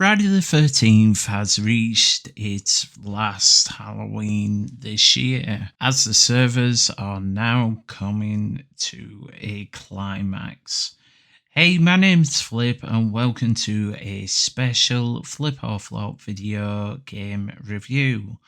Friday the 13th has reached its last Halloween this year, as the servers are now coming to a climax. Hey, my name's Flip, and welcome to a special Flip or Flop video game review.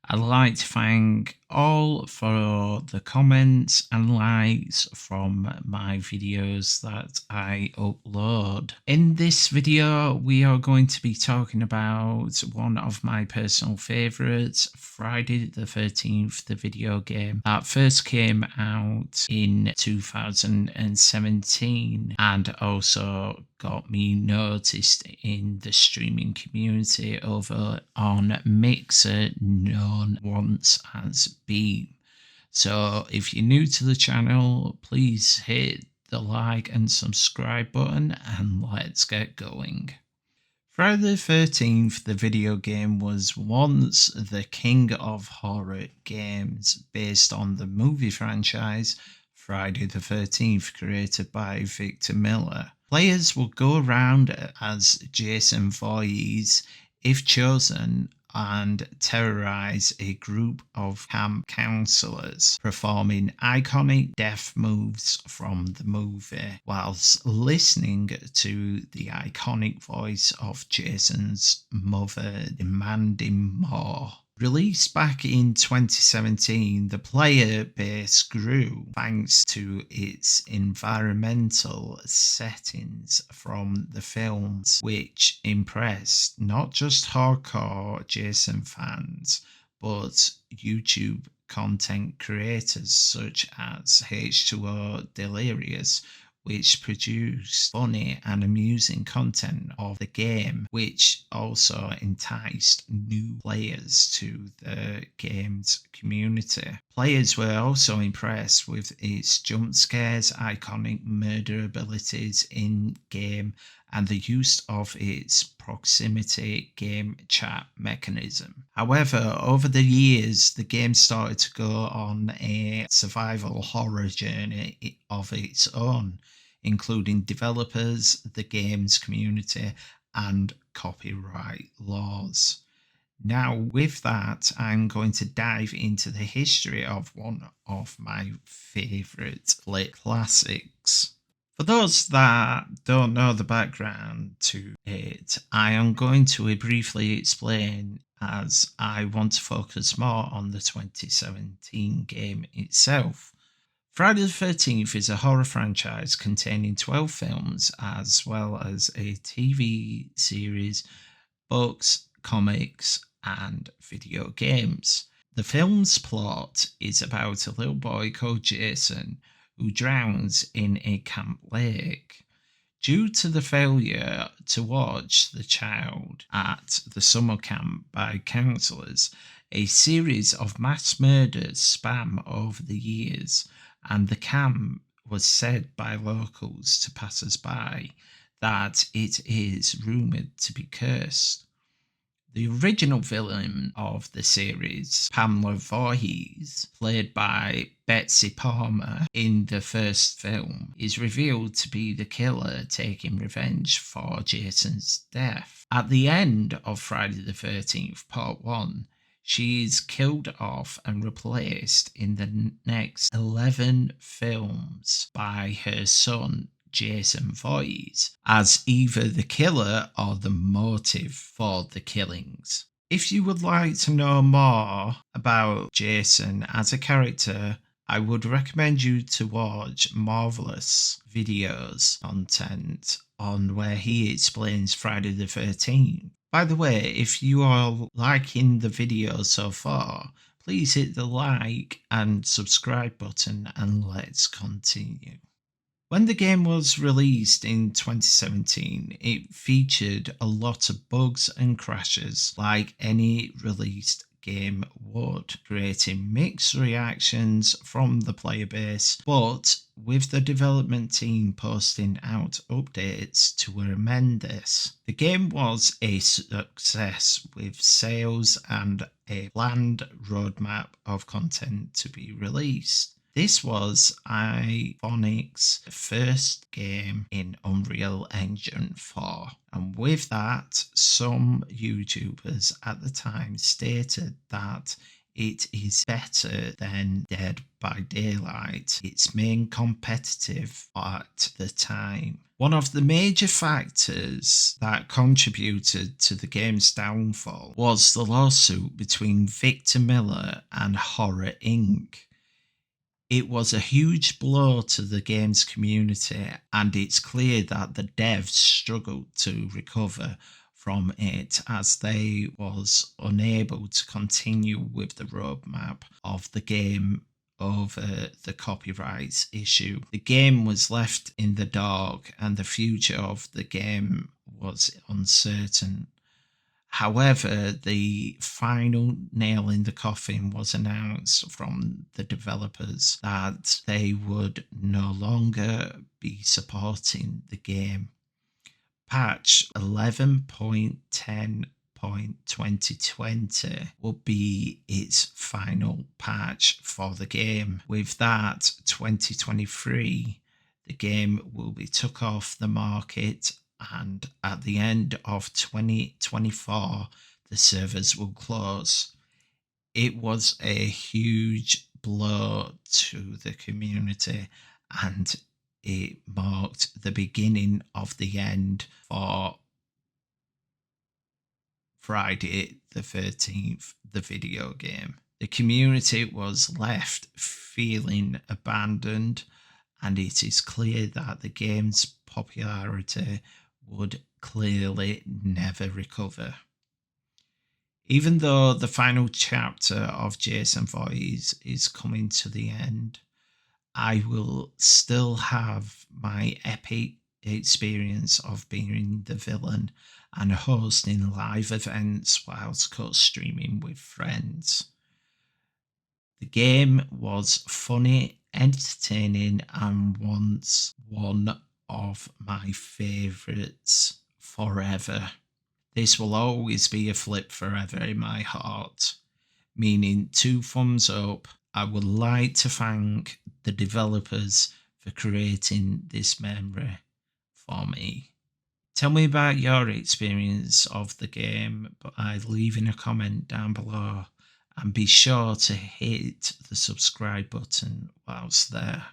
I'd like to thank all for the comments and likes from my videos that I upload. In this video, we are going to be talking about one of my personal favourites, Friday the 13th, the video game that first came out in 2017 and also got me noticed in the streaming community over on Mixer, known once as Beam. So if you're new to the channel, please hit the like and subscribe button and let's get going. Friday the 13th, the video game, was once the king of horror games based on the movie franchise Friday the 13th, created by Victor Miller. Players will go around as Jason Voorhees if chosen and terrorize a group of camp counselors, performing iconic death moves from the movie whilst listening to the iconic voice of Jason's mother demanding more. Released back in 2017, the player base grew thanks to its environmental settings from the films, which impressed not just hardcore Jason fans, but YouTube content creators such as H2O Delirious, which produced funny and amusing content of the game, which also enticed new players to the game's community. Players were also impressed with its jump scares, iconic murder abilities in game, and the use of its proximity game chat mechanism. However, over the years, the game started to go on a survival horror journey of its own, including developers, the game's community, and copyright laws. Now, with that, I'm going to dive into the history of one of my favourite Flip classics. For those that don't know the background to it, I am going to briefly explain, as I want to focus more on the 2017 game itself. Friday the 13th is a horror franchise containing 12 films as well as a TV series, books, comics, and video games. The film's plot is about a little boy called Jason who drowns in a camp lake. Due to the failure to watch the child at the summer camp by counsellors, a series of mass murders span over the years, and the camp was said by locals to passers-by that it is rumoured to be cursed. The original villain of the series, Pamela Voorhees, played by Betsy Palmer in the first film, is revealed to be the killer taking revenge for Jason's death. At the end of Friday the 13th Part 1, she is killed off and replaced in the next 11 films by her son, Jason Voorhees, as either the killer or the motive for the killings. If you would like to know more about Jason as a character, I would recommend you to watch Marvelous videos content on where he explains Friday the 13th. By the way, if you are liking the video so far, please hit the like and subscribe button and let's continue. When the game was released in 2017, it featured a lot of bugs and crashes like any released game would, creating mixed reactions from the player base, but with the development team posting out updates to amend this. The game was a success with sales and a planned roadmap of content to be released. This was iPhonic's first game in Unreal Engine 4. And with that, some YouTubers at the time stated that it is better than Dead by Daylight, its main competitive at the time. One of the major factors that contributed to the game's downfall was the lawsuit between Victor Miller and Horror Inc. It was a huge blow to the game's community, and it's clear that the devs struggled to recover from it as they was unable to continue with the roadmap of the game over the copyrights issue. The game was left in the dark and the future of the game was uncertain. However, the final nail in the coffin was announced from the developers that they would no longer be supporting the game. Patch 11.10.2020 will be its final patch for the game. With that, 2023, the game will be took off the market, and at the end of 2024, the servers will close. It was a huge blow to the community, and it marked the beginning of the end for Friday the 13th, the video game. The community was left feeling abandoned, and it is clear that the game's popularity would clearly never recover. Even though the final chapter of Jason Voorhees is coming to the end, I will still have my epic experience of being the villain and hosting live events whilst co-streaming with friends. The game was funny, entertaining, and once one of my favourites forever. This will always be a flip forever in my heart, meaning 2 thumbs up. I would like to thank the developers for creating this memory for me. Tell me about your experience of the game by leaving a comment down below, and be sure to hit the subscribe button whilst there.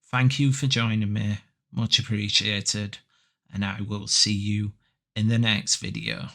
Thank you for joining me, much appreciated, and I will see you in the next video.